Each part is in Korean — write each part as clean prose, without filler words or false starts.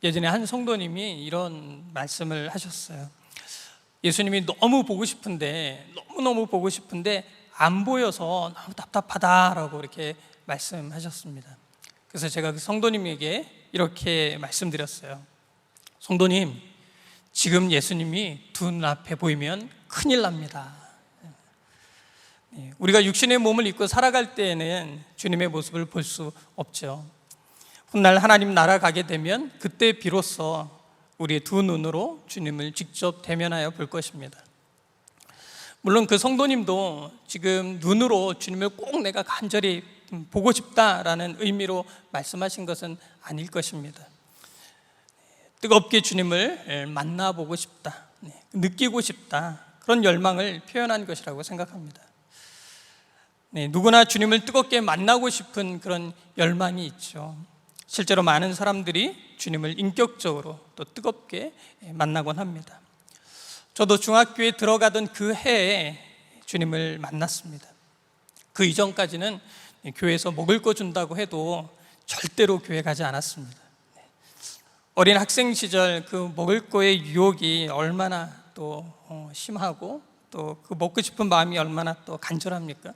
예전에 한 성도님이 이런 말씀을 하셨어요. 예수님이 너무 보고 싶은데 너무너무 보고 싶은데 안 보여서 너무 답답하다라고 이렇게 말씀하셨습니다. 그래서 제가 그 성도님에게 이렇게 말씀드렸어요. 성도님, 지금 예수님이 두 눈앞에 보이면 큰일 납니다. 우리가 육신의 몸을 입고 살아갈 때에는 주님의 모습을 볼 수 없죠. 훗날 하나님 나라 가게 되면 그때 비로소 우리의 두 눈으로 주님을 직접 대면하여 볼 것입니다. 물론 그 성도님도 지금 눈으로 주님을 꼭 내가 간절히 보고 싶다라는 의미로 말씀하신 것은 아닐 것입니다. 뜨겁게 주님을 만나보고 싶다, 느끼고 싶다, 그런 열망을 표현한 것이라고 생각합니다. 누구나 주님을 뜨겁게 만나고 싶은 그런 열망이 있죠. 실제로 많은 사람들이 주님을 인격적으로 또 뜨겁게 만나곤 합니다. 저도 중학교에 들어가던 그 해에 주님을 만났습니다. 그 이전까지는 교회에서 먹을 거 준다고 해도 절대로 교회 가지 않았습니다. 어린 학생 시절 그 먹을 거의 유혹이 얼마나 또 심하고 또 그 먹고 싶은 마음이 얼마나 또 간절합니까?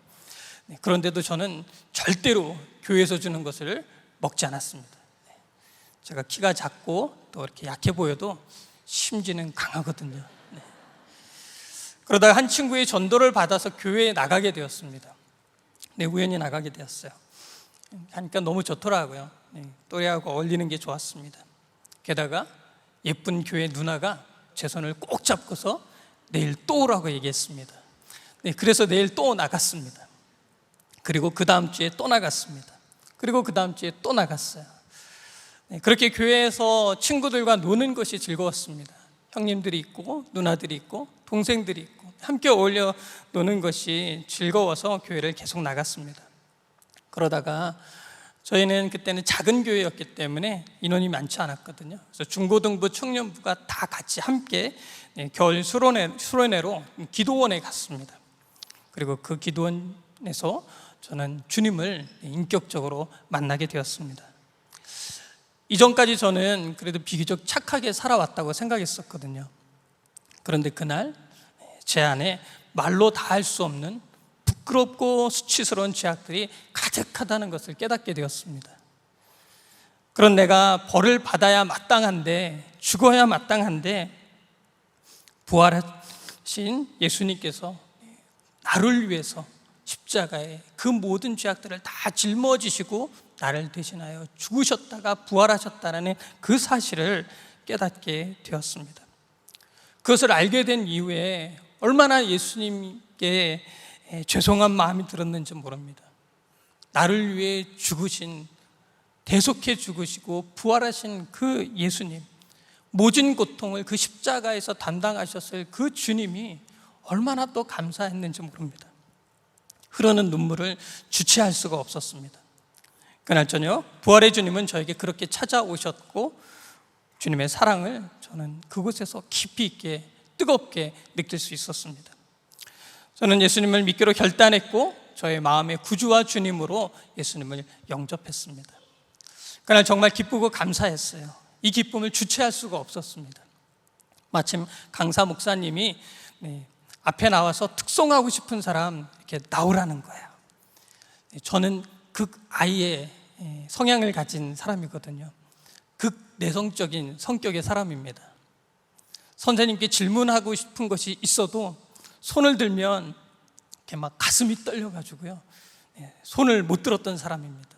그런데도 저는 절대로 교회에서 주는 것을 먹지 않았습니다. 제가 키가 작고 또 이렇게 약해 보여도 심지는 강하거든요. 그러다가 한 친구의 전도를 받아서 교회에 나가게 되었습니다. 우연히 나가게 되었어요. 하니까 너무 좋더라고요. 또래하고 어울리는 게 좋았습니다. 게다가 예쁜 교회 누나가 제 손을 꼭 잡고서 내일 또 오라고 얘기했습니다. 그래서 내일 또 나갔습니다. 그리고 그 다음 주에 또 나갔습니다. 그리고 그 다음 주에 또 나갔어요. 그렇게 교회에서 친구들과 노는 것이 즐거웠습니다. 형님들이 있고 누나들이 있고 동생들이 있고 함께 어울려 노는 것이 즐거워서 교회를 계속 나갔습니다. 그러다가 저희는 그때는 작은 교회였기 때문에 인원이 많지 않았거든요. 그래서 중고등부, 청년부가 다 같이 함께 겨울 수련회로 기도원에 갔습니다. 그리고 그 기도원에서 저는 주님을 인격적으로 만나게 되었습니다. 이전까지 저는 그래도 비교적 착하게 살아왔다고 생각했었거든요. 그런데 그날 제 안에 말로 다 할 수 없는 부끄럽고 수치스러운 죄악들이 가득하다는 것을 깨닫게 되었습니다. 그런 내가 벌을 받아야 마땅한데, 죽어야 마땅한데, 부활하신 예수님께서 나를 위해서 십자가에 그 모든 죄악들을 다 짊어지시고 나를 대신하여 죽으셨다가 부활하셨다는 그 사실을 깨닫게 되었습니다. 그것을 알게 된 이후에 얼마나 예수님께 죄송한 마음이 들었는지 모릅니다. 나를 위해 죽으신, 대속해 죽으시고 부활하신 그 예수님, 모진 고통을 그 십자가에서 담당하셨을 그 주님이 얼마나 또 감사했는지 모릅니다. 흐르는 눈물을 주체할 수가 없었습니다. 그날 저녁 부활의 주님은 저에게 그렇게 찾아오셨고 주님의 사랑을 저는 그곳에서 깊이 있게 뜨겁게 느낄 수 있었습니다. 저는 예수님을 믿기로 결단했고 저의 마음의 구주와 주님으로 예수님을 영접했습니다. 그날 정말 기쁘고 감사했어요. 이 기쁨을 주체할 수가 없었습니다. 마침 강사 목사님이 앞에 나와서 특송하고 싶은 사람 이렇게 나오라는 거예요. 저는 극아이의 성향을 가진 사람이거든요. 극내성적인 성격의 사람입니다. 선생님께 질문하고 싶은 것이 있어도 손을 들면 이렇게 막 가슴이 떨려가지고요. 손을 못 들었던 사람입니다.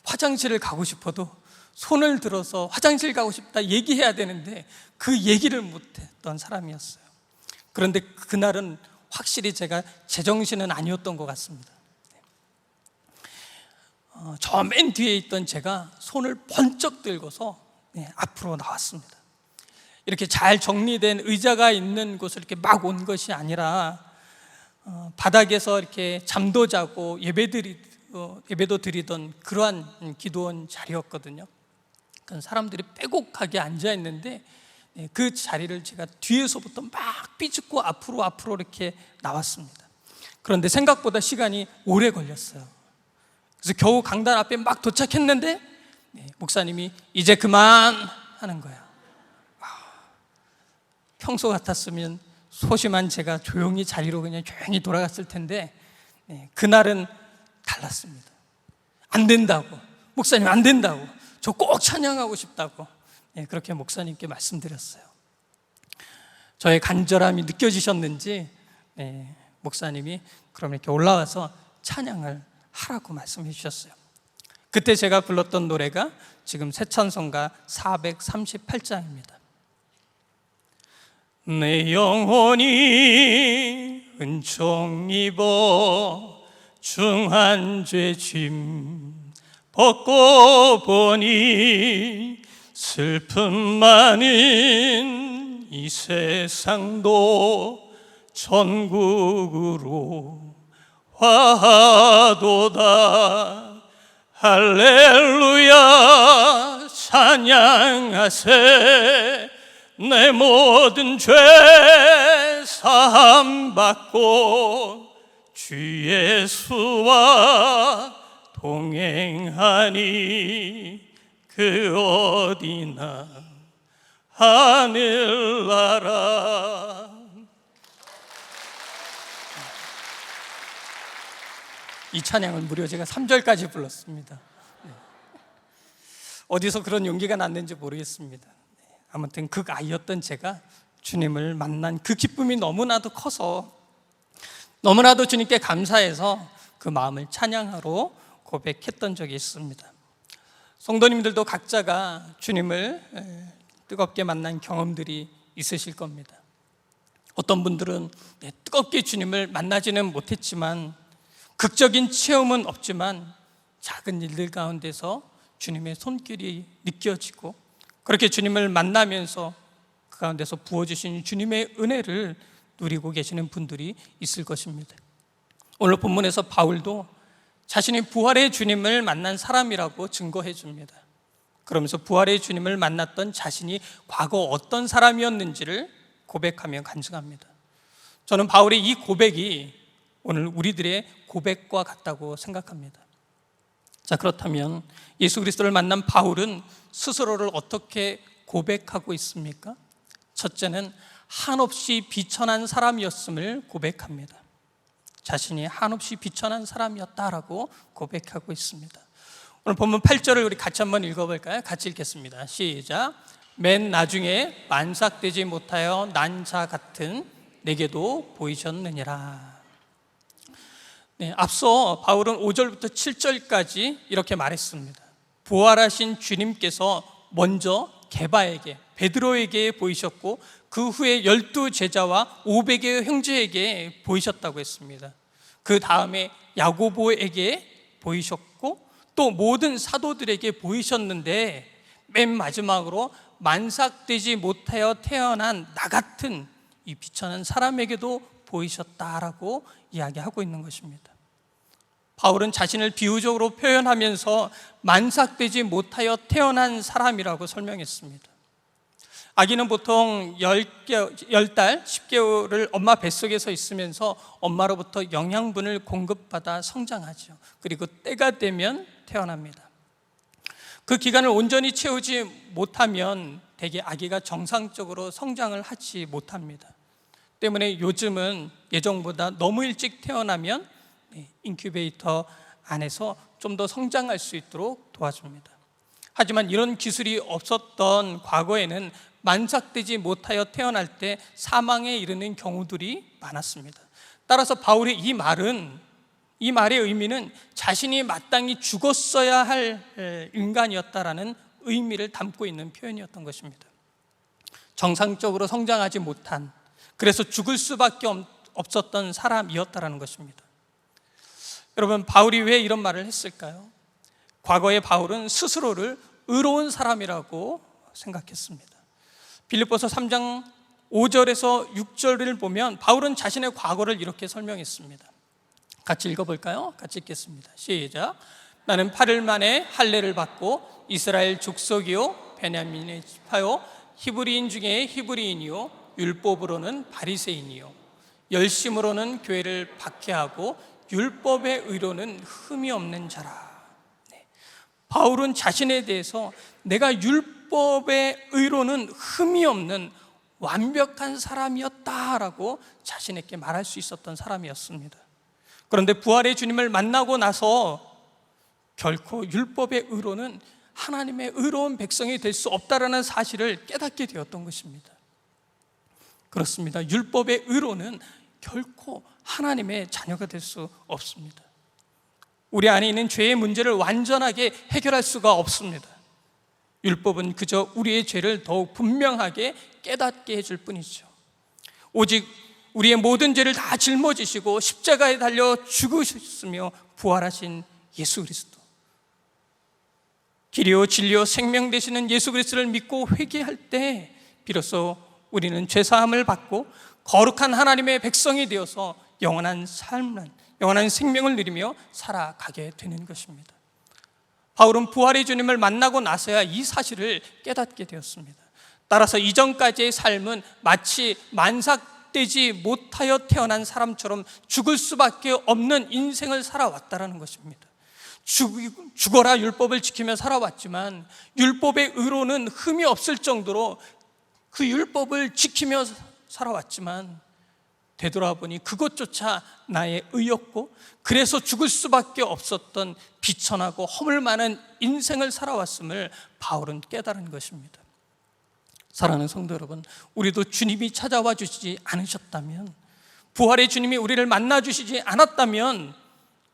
화장실을 가고 싶어도 손을 들어서 화장실 가고 싶다 얘기해야 되는데 그 얘기를 못했던 사람이었어요. 그런데 그날은 확실히 제가 제정신은 아니었던 것 같습니다. 저 맨 뒤에 있던 제가 손을 번쩍 들고서 앞으로 나왔습니다. 이렇게 잘 정리된 의자가 있는 곳을 이렇게 막 온 것이 아니라 바닥에서 이렇게 잠도 자고 예배도 드리던 그러한 기도원 자리였거든요. 사람들이 빼곡하게 앉아 있는데 그 자리를 제가 뒤에서부터 막 삐죽고 앞으로 이렇게 나왔습니다. 그런데 생각보다 시간이 오래 걸렸어요. 그래서 겨우 강단 앞에 막 도착했는데 목사님이 이제 그만 하는 거야. 평소 같았으면 소심한 제가 조용히 자리로 그냥 조용히 돌아갔을 텐데 그날은 달랐습니다. 안 된다고, 목사님 안 된다고, 저 꼭 찬양하고 싶다고 그렇게 목사님께 말씀드렸어요. 저의 간절함이 느껴지셨는지 목사님이 그럼 이렇게 올라와서 찬양을 하라고 말씀해 주셨어요. 그때 제가 불렀던 노래가 지금 새 찬송가 438장입니다. 내 영혼이 은총 입어 중한 죄 짐 벗고 보니 슬픔 많은 이 세상도 천국으로 화하도다. 할렐루야 찬양하세. 내 모든 죄 사함 받고 주 예수와 동행하니 그 어디나 하늘나라. 이 찬양을 무려 제가 3절까지 불렀습니다. 어디서 그런 용기가 났는지 모르겠습니다. 아무튼 극아이였던 제가 주님을 만난 그 기쁨이 너무나도 커서 너무나도 주님께 감사해서 그 마음을 찬양하러 고백했던 적이 있습니다. 성도님들도 각자가 주님을 뜨겁게 만난 경험들이 있으실 겁니다. 어떤 분들은 뜨겁게 주님을 만나지는 못했지만 극적인 체험은 없지만 작은 일들 가운데서 주님의 손길이 느껴지고 그렇게 주님을 만나면서 그 가운데서 부어주신 주님의 은혜를 누리고 계시는 분들이 있을 것입니다. 오늘 본문에서 바울도 자신이 부활의 주님을 만난 사람이라고 증거해 줍니다. 그러면서 부활의 주님을 만났던 자신이 과거 어떤 사람이었는지를 고백하며 간증합니다. 저는 바울의 이 고백이 오늘 우리들의 고백과 같다고 생각합니다. 자, 그렇다면 예수 그리스도를 만난 바울은 스스로를 어떻게 고백하고 있습니까? 첫째는 한없이 비천한 사람이었음을 고백합니다. 자신이 한없이 비천한 사람이었다라고 고백하고 있습니다. 오늘 본문 8절을 우리 같이 한번 읽어볼까요? 같이 읽겠습니다. 시작. 맨 나중에 만삭되지 못하여 난 자 같은 내게도 보이셨느니라. 앞서 바울은 5절부터 7절까지 이렇게 말했습니다. 부활하신 주님께서 먼저 게바에게, 베드로에게 보이셨고 그 후에 12제자와 500의 형제에게 보이셨다고 했습니다. 그 다음에 야고보에게 보이셨고 또 모든 사도들에게 보이셨는데 맨 마지막으로 만삭되지 못하여 태어난 나 같은 이 비천한 사람에게도 보이셨다라고 이야기하고 있는 것입니다. 바울은 자신을 비유적으로 표현하면서 만삭되지 못하여 태어난 사람이라고 설명했습니다. 아기는 보통 10달, 10개월을 엄마 뱃속에서 있으면서 엄마로부터 영양분을 공급받아 성장하죠. 그리고 때가 되면 태어납니다. 그 기간을 온전히 채우지 못하면 대개 아기가 정상적으로 성장을 하지 못합니다. 때문에 요즘은 예전보다 너무 일찍 태어나면 인큐베이터 안에서 좀 더 성장할 수 있도록 도와줍니다. 하지만 이런 기술이 없었던 과거에는 만삭되지 못하여 태어날 때 사망에 이르는 경우들이 많았습니다. 따라서 바울의 이 말의 의미는 자신이 마땅히 죽었어야 할 인간이었다라는 의미를 담고 있는 표현이었던 것입니다. 정상적으로 성장하지 못한, 그래서 죽을 수밖에 없었던 사람이었다라는 것입니다. 여러분, 바울이 왜 이런 말을 했을까요? 과거의 바울은 스스로를 의로운 사람이라고 생각했습니다. 빌립보서 3장 5절에서 6절을 보면 바울은 자신의 과거를 이렇게 설명했습니다. 같이 읽어볼까요? 같이 읽겠습니다. 시작. 나는 8일 만에 할례를 받고 이스라엘 족속이요 베냐민의 지파요 히브리인 중에 히브리인이요 율법으로는 바리새인이요 열심으로는 교회를 박해하고 율법의 의로는 흠이 없는 자라. 바울은 자신에 대해서 내가 율법 율법의 의로는 흠이 없는 완벽한 사람이었다라고 자신에게 말할 수 있었던 사람이었습니다. 그런데 부활의 주님을 만나고 나서 결코 율법의 의로는 하나님의 의로운 백성이 될 수 없다라는 사실을 깨닫게 되었던 것입니다. 그렇습니다. 율법의 의로는 결코 하나님의 자녀가 될 수 없습니다. 우리 안에 있는 죄의 문제를 완전하게 해결할 수가 없습니다. 율법은 그저 우리의 죄를 더욱 분명하게 깨닫게 해줄 뿐이죠. 오직 우리의 모든 죄를 다 짊어지시고 십자가에 달려 죽으셨으며 부활하신 예수 그리스도, 길이요 진리요 생명 되시는 예수 그리스도를 믿고 회개할 때 비로소 우리는 죄사함을 받고 거룩한 하나님의 백성이 되어서 영원한 삶을, 영원한 생명을 누리며 살아가게 되는 것입니다. 바울은 부활의 주님을 만나고 나서야 이 사실을 깨닫게 되었습니다. 따라서 이전까지의 삶은 마치 만삭되지 못하여 태어난 사람처럼 죽을 수밖에 없는 인생을 살아왔다는 것입니다. 죽어라 율법을 지키며 살아왔지만 율법의 의로는 흠이 없을 정도로 그 율법을 지키며 살아왔지만 되돌아보니 그것조차 나의 의였고 그래서 죽을 수밖에 없었던 비천하고 허물 많은 인생을 살아왔음을 바울은 깨달은 것입니다. 사랑하는 성도 여러분, 우리도 주님이 찾아와 주시지 않으셨다면, 부활의 주님이 우리를 만나 주시지 않았다면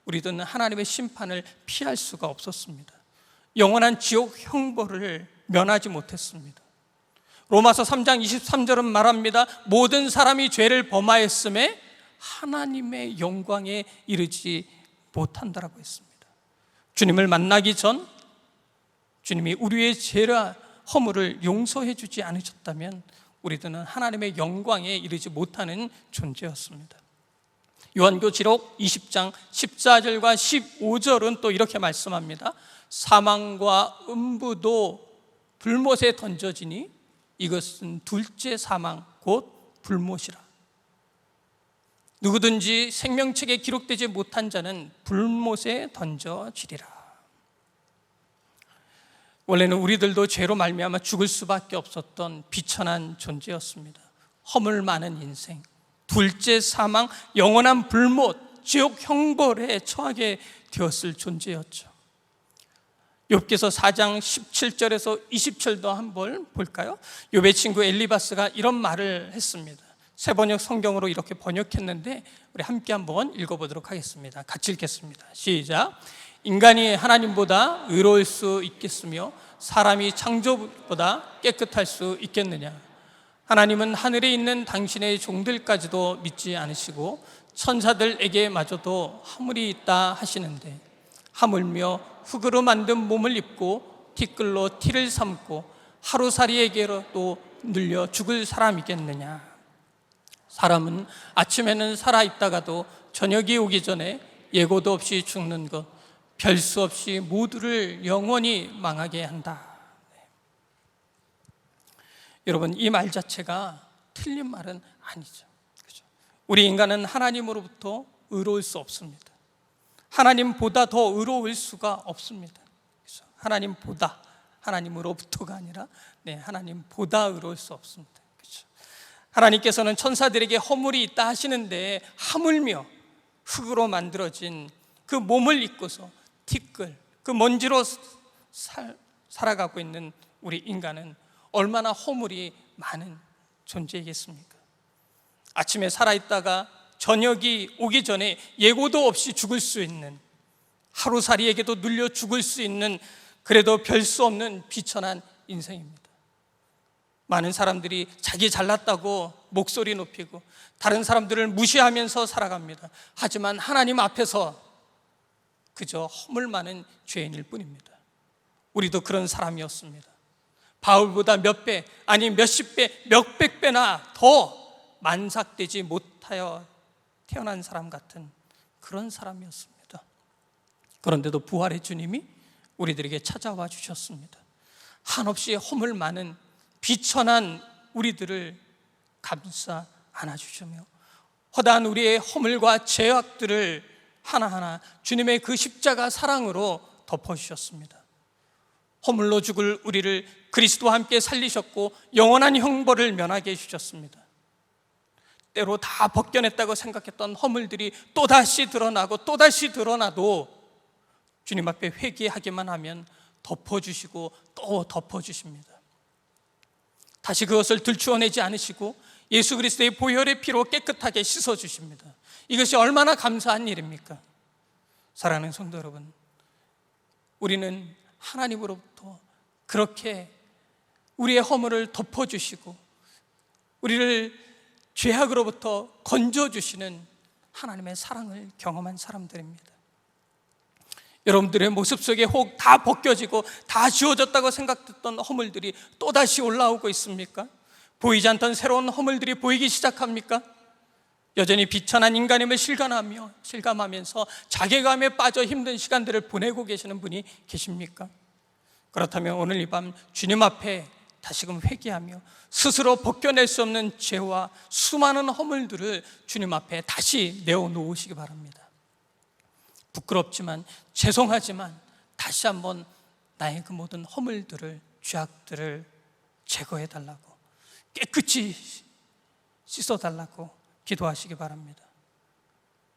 우리는 하나님의 심판을 피할 수가 없었습니다. 영원한 지옥 형벌을 면하지 못했습니다. 로마서 3장 23절은 말합니다. 모든 사람이 죄를 범하였음에 하나님의 영광에 이르지 못한다라고 했습니다. 주님을 만나기 전 주님이 우리의 죄라 허물을 용서해 주지 않으셨다면 우리들은 하나님의 영광에 이르지 못하는 존재였습니다. 요한계시록 20장 14절과 15절은 또 이렇게 말씀합니다. 사망과 음부도 불못에 던져지니 이것은 둘째 사망 곧 불못이라. 누구든지 생명책에 기록되지 못한 자는 불못에 던져지리라. 원래는 우리들도 죄로 말미암아 죽을 수밖에 없었던 비천한 존재였습니다. 허물 많은 인생, 둘째 사망, 영원한 불못, 지옥 형벌에 처하게 되었을 존재였죠. 욥기서 4장 17절에서 20절도 한번 볼까요? 욥의 친구 엘리바스가 이런 말을 했습니다. 새번역 성경으로 이렇게 번역했는데 우리 함께 한번 읽어보도록 하겠습니다. 같이 읽겠습니다. 시작. 인간이 하나님보다 의로울 수 있겠으며 사람이 창조보다 깨끗할 수 있겠느냐? 하나님은 하늘에 있는 당신의 종들까지도 믿지 않으시고 천사들에게마저도 허물이 있다 하시는데 하물며 흙으로 만든 몸을 입고 티끌로 티를 삼고 하루살이에게로도 눌려 죽을 사람이겠느냐? 사람은 아침에는 살아있다가도 저녁이 오기 전에 예고도 없이 죽는 것, 별 수 없이 모두를 영원히 망하게 한다. 여러분, 이 말 자체가 틀린 말은 아니죠. 그렇죠? 우리 인간은 하나님으로부터 의로울 수 없습니다. 하나님보다 더 의로울 수가 없습니다. 그렇죠? 하나님보다, 하나님으로부터가 아니라 하나님보다 의로울 수 없습니다. 그렇죠? 하나님께서는 천사들에게 허물이 있다 하시는데 하물며 흙으로 만들어진 그 몸을 입고서 티끌, 그 먼지로 살아가고 있는 우리 인간은 얼마나 허물이 많은 존재이겠습니까? 아침에 살아있다가 저녁이 오기 전에 예고도 없이 죽을 수 있는, 하루살이에게도 눌려 죽을 수 있는, 그래도 별 수 없는 비천한 인생입니다. 많은 사람들이 자기 잘났다고 목소리 높이고 다른 사람들을 무시하면서 살아갑니다. 하지만 하나님 앞에서 그저 허물 많은 죄인일 뿐입니다. 우리도 그런 사람이었습니다. 바울보다 몇 배, 아니 몇십 배, 몇백 배나 더 만삭되지 못하여 태어난 사람 같은 그런 사람이었습니다. 그런데도 부활의 주님이 우리들에게 찾아와 주셨습니다. 한없이 허물 많은 비천한 우리들을 감싸 안아주시며 허다한 우리의 허물과 죄악들을 하나하나 주님의 그 십자가 사랑으로 덮어주셨습니다. 허물로 죽을 우리를 그리스도와 함께 살리셨고 영원한 형벌을 면하게 해주셨습니다. 때로 다 벗겨냈다고 생각했던 허물들이 또다시 드러나고 또다시 드러나도 주님 앞에 회개하기만 하면 덮어주시고 또 덮어주십니다. 다시 그것을 들추어내지 않으시고 예수 그리스도의 보혈의 피로 깨끗하게 씻어주십니다. 이것이 얼마나 감사한 일입니까? 사랑하는 성도 여러분, 우리는 하나님으로부터 그렇게 우리의 허물을 덮어주시고 우리를 죄악으로부터 건져주시는 하나님의 사랑을 경험한 사람들입니다. 여러분들의 모습 속에 혹 다 벗겨지고 다 지워졌다고 생각했던 허물들이 또다시 올라오고 있습니까? 보이지 않던 새로운 허물들이 보이기 시작합니까? 여전히 비천한 인간임을 실감하면서 자괴감에 빠져 힘든 시간들을 보내고 계시는 분이 계십니까? 그렇다면 오늘 이 밤 주님 앞에 다시금 회개하며 스스로 벗겨낼 수 없는 죄와 수많은 허물들을 주님 앞에 다시 내어놓으시기 바랍니다. 부끄럽지만 죄송하지만 다시 한번 나의 그 모든 허물들을, 죄악들을 제거해달라고, 깨끗이 씻어달라고 기도하시기 바랍니다.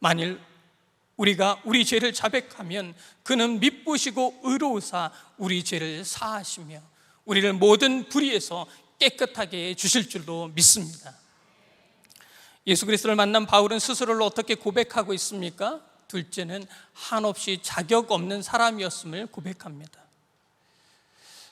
만일 우리가 우리 죄를 자백하면 그는 미쁘시고 의로우사 우리 죄를 사하시며 우리를 모든 불의에서 깨끗하게 해주실 줄로 믿습니다. 예수 그리스도를 만난 바울은 스스로를 어떻게 고백하고 있습니까? 둘째는 한없이 자격 없는 사람이었음을 고백합니다.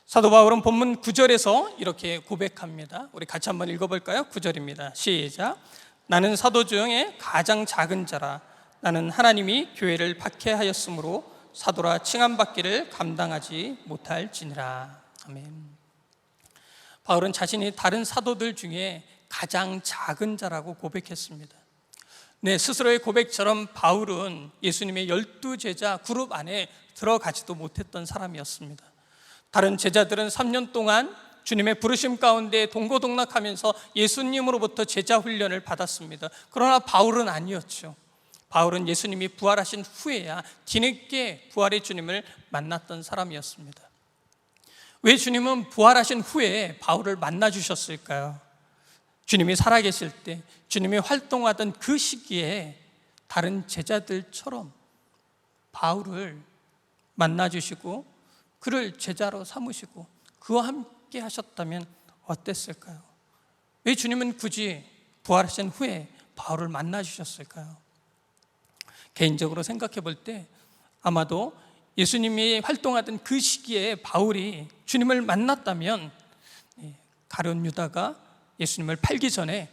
사도 바울은 본문 9절에서 이렇게 고백합니다. 우리 같이 한번 읽어볼까요? 9절입니다. 시작. 나는 사도 중에 가장 작은 자라. 나는 하나님이 교회를 박해하였으므로 사도라 칭함받기를 감당하지 못할지니라. 아멘. 바울은 자신이 다른 사도들 중에 가장 작은 자라고 고백했습니다. 네, 스스로의 고백처럼 바울은 예수님의 12제자 그룹 안에 들어가지도 못했던 사람이었습니다. 다른 제자들은 3년 동안 주님의 부르심 가운데 동고동락하면서 예수님으로부터 제자 훈련을 받았습니다. 그러나 바울은 아니었죠. 바울은 예수님이 부활하신 후에야 뒤늦게 부활의 주님을 만났던 사람이었습니다. 왜 주님은 부활하신 후에 바울을 만나 주셨을까요? 주님이 살아계실 때, 주님이 활동하던 그 시기에 다른 제자들처럼 바울을 만나 주시고 그를 제자로 삼으시고 그와 함께 하셨다면 어땠을까요? 왜 주님은 굳이 부활하신 후에 바울을 만나 주셨을까요? 개인적으로 생각해 볼 때 아마도 예수님이 활동하던 그 시기에 바울이 주님을 만났다면 가룟 유다가 예수님을 팔기 전에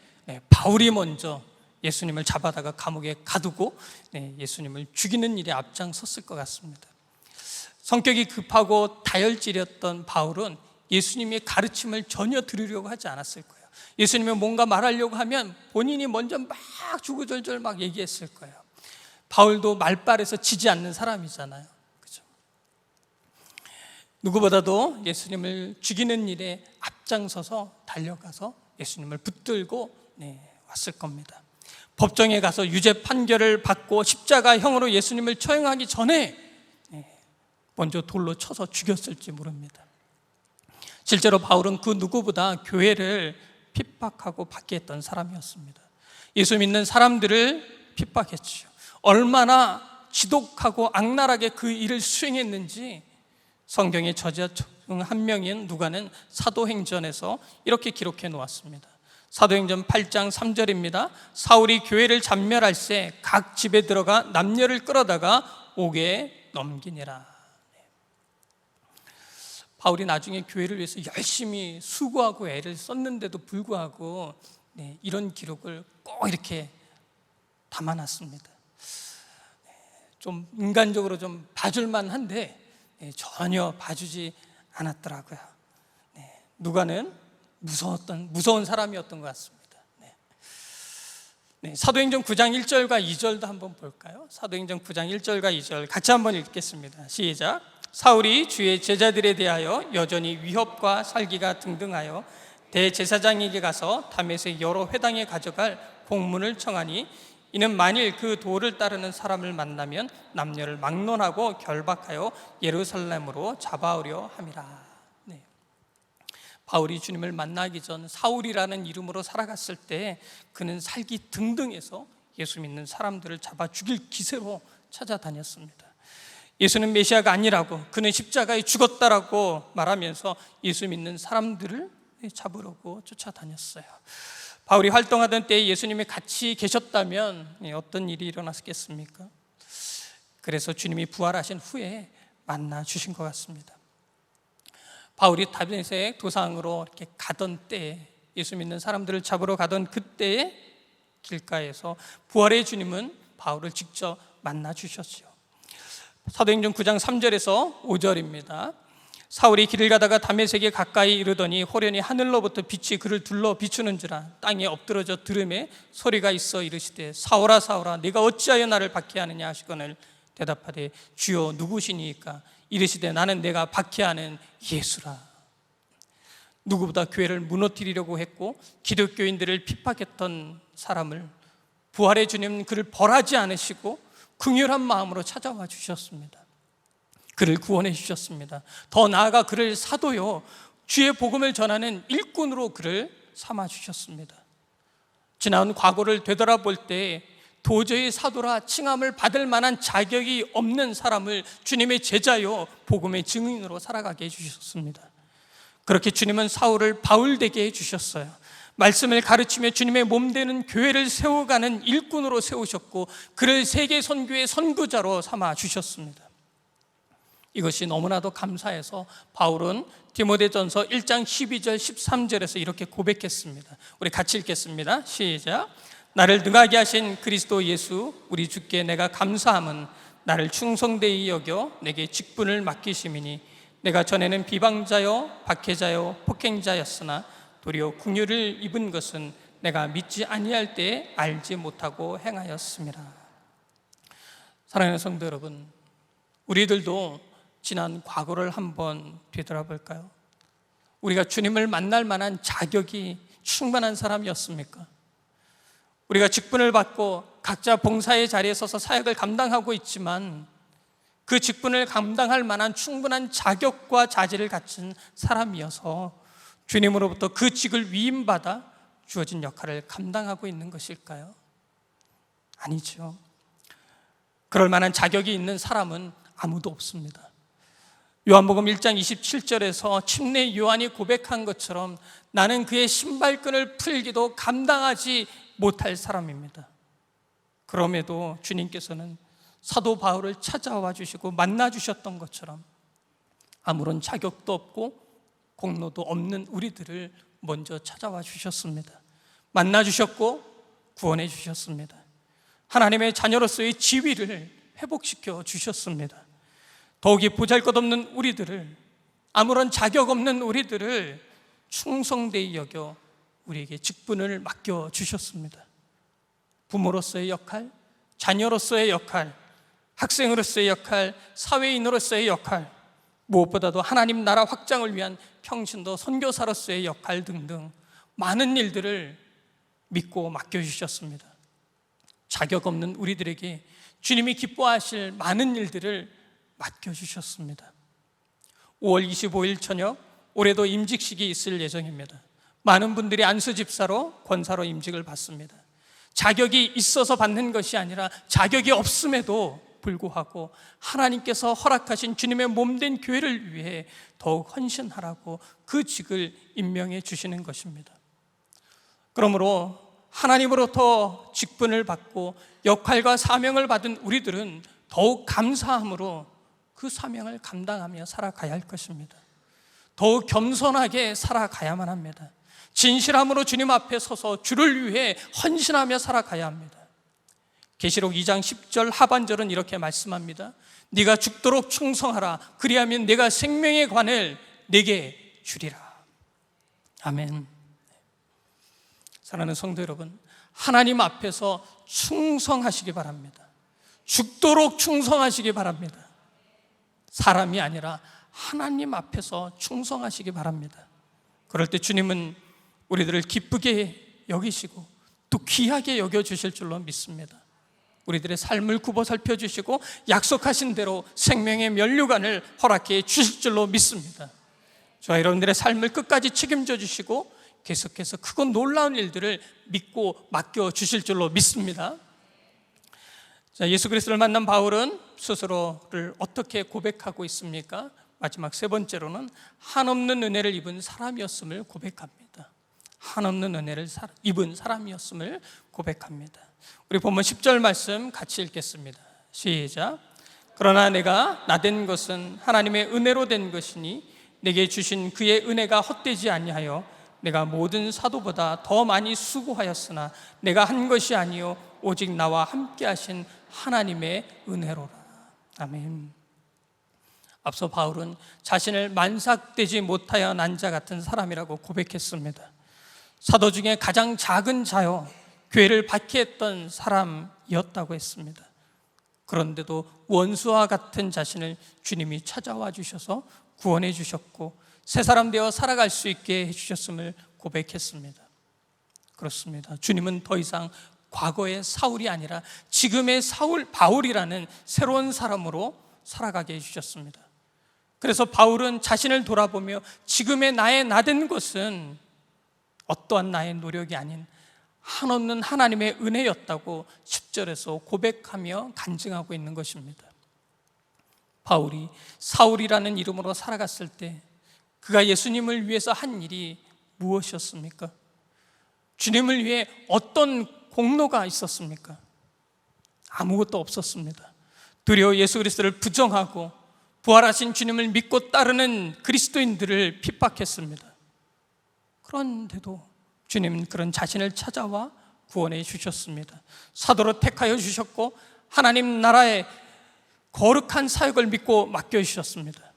바울이 먼저 예수님을 잡아다가 감옥에 가두고 예수님을 죽이는 일에 앞장섰을 것 같습니다. 성격이 급하고 다혈질이었던 바울은 예수님의 가르침을 전혀 들으려고 하지 않았을 거예요. 예수님이 뭔가 말하려고 하면 본인이 먼저 막 주구절절 막 얘기했을 거예요. 바울도 말빨에서 지지 않는 사람이잖아요. 그렇죠? 누구보다도 예수님을 죽이는 일에 앞장서서 달려가서 예수님을 붙들고 왔을 겁니다. 법정에 가서 유죄 판결을 받고 십자가형으로 예수님을 처형하기 전에 먼저 돌로 쳐서 죽였을지 모릅니다. 실제로 바울은 그 누구보다 교회를 핍박하고 박해했던 사람이었습니다. 예수 믿는 사람들을 핍박했죠. 얼마나 지독하고 악랄하게 그 일을 수행했는지 성경의 저자 중 한 명인 누가는 사도행전에서 이렇게 기록해 놓았습니다. 사도행전 8장 3절입니다. 사울이 교회를 잔멸할새 각 집에 들어가 남녀를 끌어다가 옥에 넘기니라. 바울이 나중에 교회를 위해서 열심히 수고하고 애를 썼는데도 불구하고 이런 기록을 꼭 이렇게 담아놨습니다. 좀 인간적으로 좀 봐줄만 한데 전혀 봐주지 않았더라고요. 누가는 무서운 사람이었던 것 같습니다. 사도행전 9장 1절과 2절도 한번 볼까요? 사도행전 9장 1절과 2절 같이 한번 읽겠습니다. 시작. 사울이 주의 제자들에 대하여 여전히 위협과 살기가 등등하여 대제사장에게 가서 다메섹 여러 회당에 가져갈 공문을 청하니 이는 만일 그 도를 따르는 사람을 만나면 남녀를 막론하고 결박하여 예루살렘으로 잡아오려 함이라. 네. 바울이 주님을 만나기 전 사울이라는 이름으로 살아갔을 때 그는 살기 등등해서 예수 믿는 사람들을 잡아 죽일 기세로 찾아다녔습니다. 예수는 메시아가 아니라고, 그는 십자가에 죽었다라고 말하면서 예수 믿는 사람들을 잡으려고 쫓아다녔어요. 바울이 활동하던 때에 예수님이 같이 계셨다면 어떤 일이 일어났겠습니까? 그래서 주님이 부활하신 후에 만나 주신 것 같습니다. 바울이 다메섹 도상으로 이렇게 가던 때에, 예수 믿는 사람들을 잡으러 가던 그때에 길가에서 부활의 주님은 바울을 직접 만나 주셨죠. 사도행전 9장 3절에서 5절입니다. 사울이 길을 가다가 다메섹에 가까이 이르더니 호련히 하늘로부터 빛이 그를 둘러 비추는지라 땅에 엎드러져 들음에 소리가 있어 이르시되 사울아 사울아 네가 어찌하여 나를 박해하느냐 하시거늘 대답하되 주여 누구시니까? 이르시되 나는 내가 박해하는 예수라. 누구보다 교회를 무너뜨리려고 했고 기독교인들을 핍박했던 사람을 부활의 주님은 그를 벌하지 않으시고 긍휼한 마음으로 찾아와 주셨습니다. 그를 구원해 주셨습니다. 더 나아가 그를 사도요 주의 복음을 전하는 일꾼으로 그를 삼아 주셨습니다. 지나온 과거를 되돌아볼 때 도저히 사도라 칭함을 받을 만한 자격이 없는 사람을 주님의 제자요 복음의 증인으로 살아가게 해주셨습니다. 그렇게 주님은 사울을 바울되게 해주셨어요. 말씀을 가르치며 주님의 몸되는 교회를 세워가는 일꾼으로 세우셨고 그를 세계 선교의 선구자로 삼아 주셨습니다. 이것이 너무나도 감사해서 바울은 디모데전서 1장 12절 13절에서 이렇게 고백했습니다. 우리 같이 읽겠습니다. 시작. 나를 능하게 하신 그리스도 예수 우리 주께 내가 감사함은 나를 충성되이 여겨 내게 직분을 맡기심이니 내가 전에는 비방자요 박해자요 폭행자였으나 도리어 긍휼을 입은 것은 내가 믿지 아니할 때에 알지 못하고 행하였습니다. 사랑하는 성도 여러분, 우리들도 지난 과거를 한번 되돌아볼까요? 우리가 주님을 만날 만한 자격이 충분한 사람이었습니까? 우리가 직분을 받고 각자 봉사의 자리에 서서 사역을 감당하고 있지만 그 직분을 감당할 만한 충분한 자격과 자질을 갖춘 사람이어서 주님으로부터 그 직을 위임받아 주어진 역할을 감당하고 있는 것일까요? 아니죠. 그럴 만한 자격이 있는 사람은 아무도 없습니다. 요한복음 1장 27절에서 침례 요한이 고백한 것처럼 나는 그의 신발끈을 풀기도 감당하지 못할 사람입니다. 그럼에도 주님께서는 사도 바울을 찾아와 주시고 만나 주셨던 것처럼 아무런 자격도 없고 공로도 없는 우리들을 먼저 찾아와 주셨습니다. 만나 주셨고 구원해 주셨습니다. 하나님의 자녀로서의 지위를 회복시켜 주셨습니다. 더욱이 보잘것없는 우리들을, 아무런 자격 없는 우리들을 충성되이 여겨 우리에게 직분을 맡겨 주셨습니다. 부모로서의 역할, 자녀로서의 역할, 학생으로서의 역할, 사회인으로서의 역할, 무엇보다도 하나님 나라 확장을 위한 평신도 선교사로서의 역할 등등 많은 일들을 믿고 맡겨주셨습니다. 자격 없는 우리들에게 주님이 기뻐하실 많은 일들을 맡겨주셨습니다. 5월 25일 저녁 올해도 임직식이 있을 예정입니다. 많은 분들이 안수 집사로 권사로 임직을 받습니다. 자격이 있어서 받는 것이 아니라 자격이 없음에도 불구하고 하나님께서 허락하신 주님의 몸된 교회를 위해 더욱 헌신하라고 그 직을 임명해 주시는 것입니다. 그러므로 하나님으로부터 직분을 받고 역할과 사명을 받은 우리들은 더욱 감사함으로 그 사명을 감당하며 살아가야 할 것입니다. 더욱 겸손하게 살아가야만 합니다. 진실함으로 주님 앞에 서서 주를 위해 헌신하며 살아가야 합니다. 계시록 2장 10절 하반절은 이렇게 말씀합니다. 네가 죽도록 충성하라. 그리하면 내가 생명의 관을 내게 주리라. 아멘. 사랑하는 성도 여러분, 하나님 앞에서 충성하시기 바랍니다. 죽도록 충성하시기 바랍니다. 사람이 아니라 하나님 앞에서 충성하시기 바랍니다. 그럴 때 주님은 우리들을 기쁘게 여기시고 또 귀하게 여겨주실 줄로 믿습니다. 우리들의 삶을 굽어 살펴주시고 약속하신 대로 생명의 면류관을 허락해 주실 줄로 믿습니다. 저와 여러분들의 삶을 끝까지 책임져 주시고 계속해서 크고 놀라운 일들을 믿고 맡겨 주실 줄로 믿습니다. 자, 예수 그리스도를 만난 바울은 스스로를 어떻게 고백하고 있습니까? 마지막 세 번째로는 한없는 은혜를 입은 사람이었음을 고백합니다. 한없는 은혜를 입은 사람이었음을 고백합니다. 우리 본문 10절 말씀 같이 읽겠습니다. 시작. 그러나 내가 나된 것은 하나님의 은혜로 된 것이니 내게 주신 그의 은혜가 헛되지 아니하여 내가 모든 사도보다 더 많이 수고하였으나 내가 한 것이 아니요 오직 나와 함께 하신 하나님의 은혜로라. 아멘. 앞서 바울은 자신을 만삭되지 못하여 난 자 같은 사람이라고 고백했습니다. 사도 중에 가장 작은 자요 교회를 박해했던 사람이었다고 했습니다. 그런데도 원수와 같은 자신을 주님이 찾아와 주셔서 구원해 주셨고 새 사람 되어 살아갈 수 있게 해주셨음을 고백했습니다. 그렇습니다. 주님은 더 이상 과거의 사울이 아니라 지금의 바울이라는 새로운 사람으로 살아가게 해주셨습니다. 그래서 바울은 자신을 돌아보며 지금의 나의 나된 것은 어떠한 나의 노력이 아닌 한없는 하나님의 은혜였다고 10절에서 고백하며 간증하고 있는 것입니다. 바울이 사울이라는 이름으로 살아갔을 때 그가 예수님을 위해서 한 일이 무엇이었습니까? 주님을 위해 어떤 공로가 있었습니까? 아무것도 없었습니다. 도리어 예수 그리스도를 부정하고 부활하신 주님을 믿고 따르는 그리스도인들을 핍박했습니다. 그런데도 주님은 그런 자신을 찾아와 구원해 주셨습니다. 사도로 택하여 주셨고 하나님 나라의 거룩한 사역을 믿고 맡겨주셨습니다.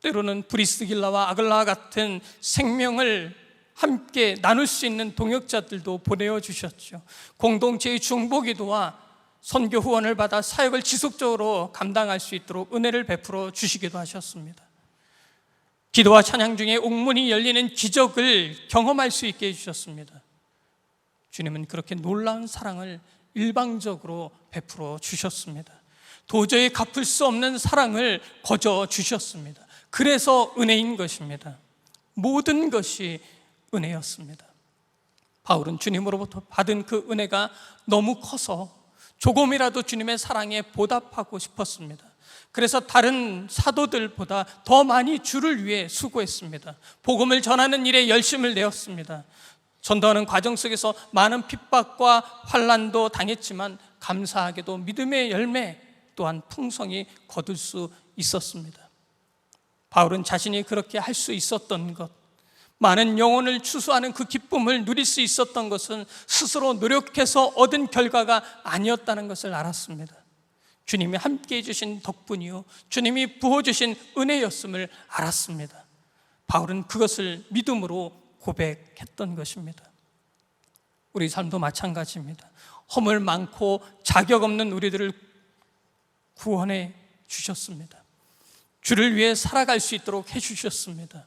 때로는 브리스길라와 아글라와 같은 생명을 함께 나눌 수 있는 동역자들도 보내어 주셨죠. 공동체의 중보기도와 선교 후원을 받아 사역을 지속적으로 감당할 수 있도록 은혜를 베풀어 주시기도 하셨습니다. 기도와 찬양 중에 옥문이 열리는 기적을 경험할 수 있게 해주셨습니다. 주님은 그렇게 놀라운 사랑을 일방적으로 베풀어 주셨습니다. 도저히 갚을 수 없는 사랑을 거저 주셨습니다. 그래서 은혜인 것입니다. 모든 것이 은혜였습니다. 바울은 주님으로부터 받은 그 은혜가 너무 커서 조금이라도 주님의 사랑에 보답하고 싶었습니다. 그래서 다른 사도들보다 더 많이 주를 위해 수고했습니다. 복음을 전하는 일에 열심을 내었습니다. 전도하는 과정 속에서 많은 핍박과 환난도 당했지만 감사하게도 믿음의 열매 또한 풍성히 거둘 수 있었습니다. 바울은 자신이 그렇게 할 수 있었던 것, 많은 영혼을 추수하는 그 기쁨을 누릴 수 있었던 것은 스스로 노력해서 얻은 결과가 아니었다는 것을 알았습니다. 주님이 함께해 주신 덕분이요 주님이 부어주신 은혜였음을 알았습니다. 바울은 그것을 믿음으로 고백했던 것입니다. 우리 삶도 마찬가지입니다. 허물 많고 자격 없는 우리들을 구원해 주셨습니다. 주를 위해 살아갈 수 있도록 해주셨습니다.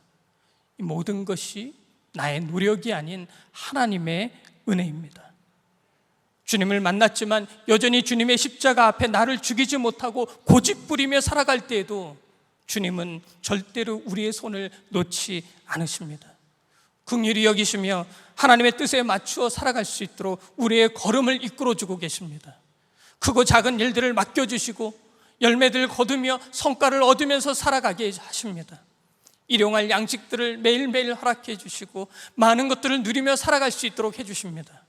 이 모든 것이 나의 노력이 아닌 하나님의 은혜입니다. 주님을 만났지만 여전히 주님의 십자가 앞에 나를 죽이지 못하고 고집부리며 살아갈 때에도 주님은 절대로 우리의 손을 놓지 않으십니다. 긍휼히 여기시며 하나님의 뜻에 맞추어 살아갈 수 있도록 우리의 걸음을 이끌어주고 계십니다. 크고 작은 일들을 맡겨주시고 열매들 거두며 성과를 얻으면서 살아가게 하십니다. 일용할 양식들을 매일매일 허락해 주시고 많은 것들을 누리며 살아갈 수 있도록 해주십니다.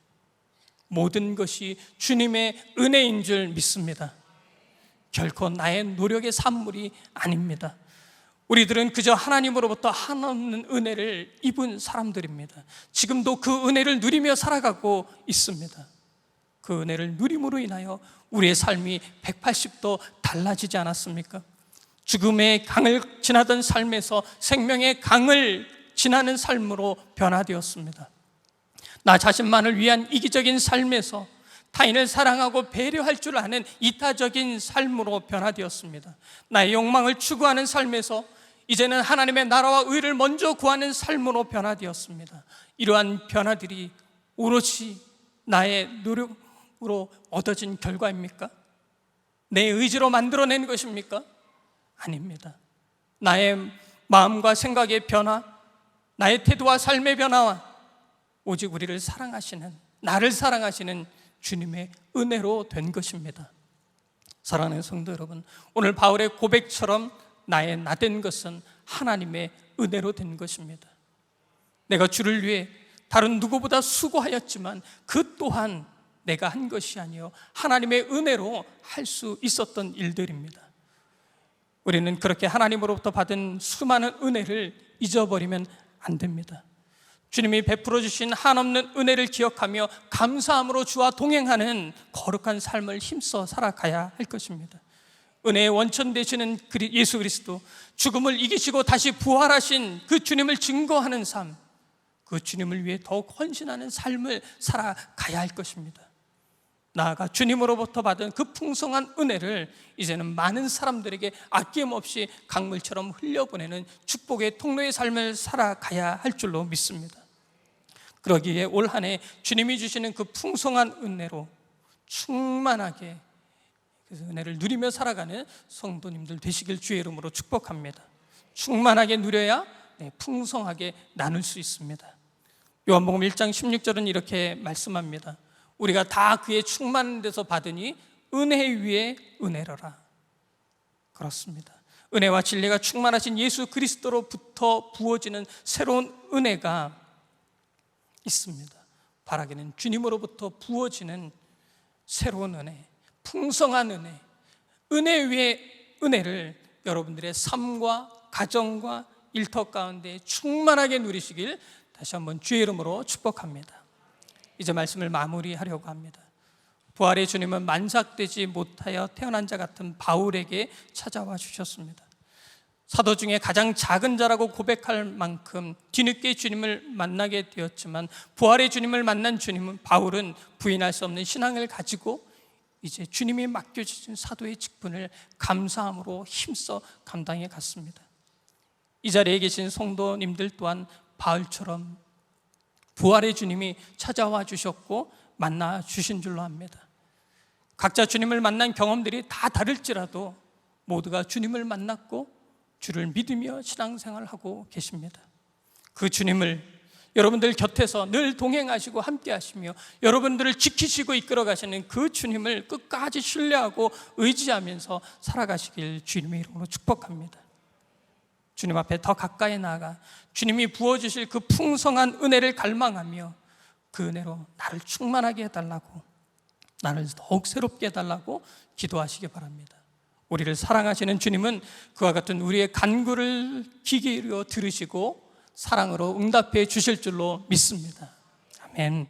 모든 것이 주님의 은혜인 줄 믿습니다. 결코 나의 노력의 산물이 아닙니다. 우리들은 그저 하나님으로부터 한없는 은혜를 입은 사람들입니다. 지금도 그 은혜를 누리며 살아가고 있습니다. 그 은혜를 누림으로 인하여 우리의 삶이 180도 달라지지 않았습니까? 죽음의 강을 지나던 삶에서 생명의 강을 지나는 삶으로 변화되었습니다. 나 자신만을 위한 이기적인 삶에서 타인을 사랑하고 배려할 줄 아는 이타적인 삶으로 변화되었습니다. 나의 욕망을 추구하는 삶에서 이제는 하나님의 나라와 의를 먼저 구하는 삶으로 변화되었습니다. 이러한 변화들이 오롯이 나의 얻어진 결과입니까? 내 의지로 만들어낸 것입니까? 아닙니다. 나의 마음과 생각의 변화, 나의 태도와 삶의 변화와 오직 우리를 사랑하시는, 나를 사랑하시는 주님의 은혜로 된 것입니다. 사랑하는 성도 여러분, 오늘 바울의 고백처럼 나의 나된 것은 하나님의 은혜로 된 것입니다. 내가 주를 위해 다른 누구보다 수고하였지만 그 또한 내가 한 것이 아니요 하나님의 은혜로 할 수 있었던 일들입니다. 우리는 그렇게 하나님으로부터 받은 수많은 은혜를 잊어버리면 안 됩니다. 주님이 베풀어 주신 한없는 은혜를 기억하며 감사함으로 주와 동행하는 거룩한 삶을 힘써 살아가야 할 것입니다. 은혜의 원천 되시는 예수 그리스도, 죽음을 이기시고 다시 부활하신 그 주님을 증거하는 삶, 그 주님을 위해 더욱 헌신하는 삶을 살아가야 할 것입니다. 나아가 주님으로부터 받은 그 풍성한 은혜를 이제는 많은 사람들에게 아낌없이 강물처럼 흘려보내는 축복의 통로의 삶을 살아가야 할 줄로 믿습니다. 그러기에 올 한 해 주님이 주시는 그 풍성한 은혜로 충만하게 그 은혜를 누리며 살아가는 성도님들 되시길 주의 이름으로 축복합니다. 충만하게 누려야 풍성하게 나눌 수 있습니다. 요한복음 1장 16절은 이렇게 말씀합니다. 우리가 다 그의 충만한 데서 받으니 은혜 위에 은혜로라. 그렇습니다. 은혜와 진리가 충만하신 예수 그리스도로부터 부어지는 새로운 은혜가 있습니다. 바라기는 주님으로부터 부어지는 새로운 은혜, 풍성한 은혜, 은혜 위에 은혜를 여러분들의 삶과 가정과 일터 가운데 충만하게 누리시길 다시 한번 주의 이름으로 축복합니다. 이제 말씀을 마무리하려고 합니다. 부활의 주님은 만삭되지 못하여 태어난 자 같은 바울에게 찾아와 주셨습니다. 사도 중에 가장 작은 자라고 고백할 만큼 뒤늦게 주님을 만나게 되었지만 부활의 주님을 만난 주님은 바울은 부인할 수 없는 신앙을 가지고 이제 주님이 맡겨주신 사도의 직분을 감사함으로 힘써 감당해 갔습니다. 이 자리에 계신 성도님들 또한 바울처럼 부활의 주님이 찾아와 주셨고 만나 주신 줄로 압니다. 각자 주님을 만난 경험들이 다 다를지라도 모두가 주님을 만났고 주를 믿으며 신앙생활을 하고 계십니다. 그 주님을 여러분들 곁에서 늘 동행하시고 함께 하시며 여러분들을 지키시고 이끌어 가시는 그 주님을 끝까지 신뢰하고 의지하면서 살아가시길 주님의 이름으로 축복합니다. 주님 앞에 더 가까이 나아가 주님이 부어주실 그 풍성한 은혜를 갈망하며 그 은혜로 나를 충만하게 해달라고, 나를 더욱 새롭게 해달라고 기도하시기 바랍니다. 우리를 사랑하시는 주님은 그와 같은 우리의 간구를 귀 기울여 들으시고 사랑으로 응답해 주실 줄로 믿습니다. 아멘.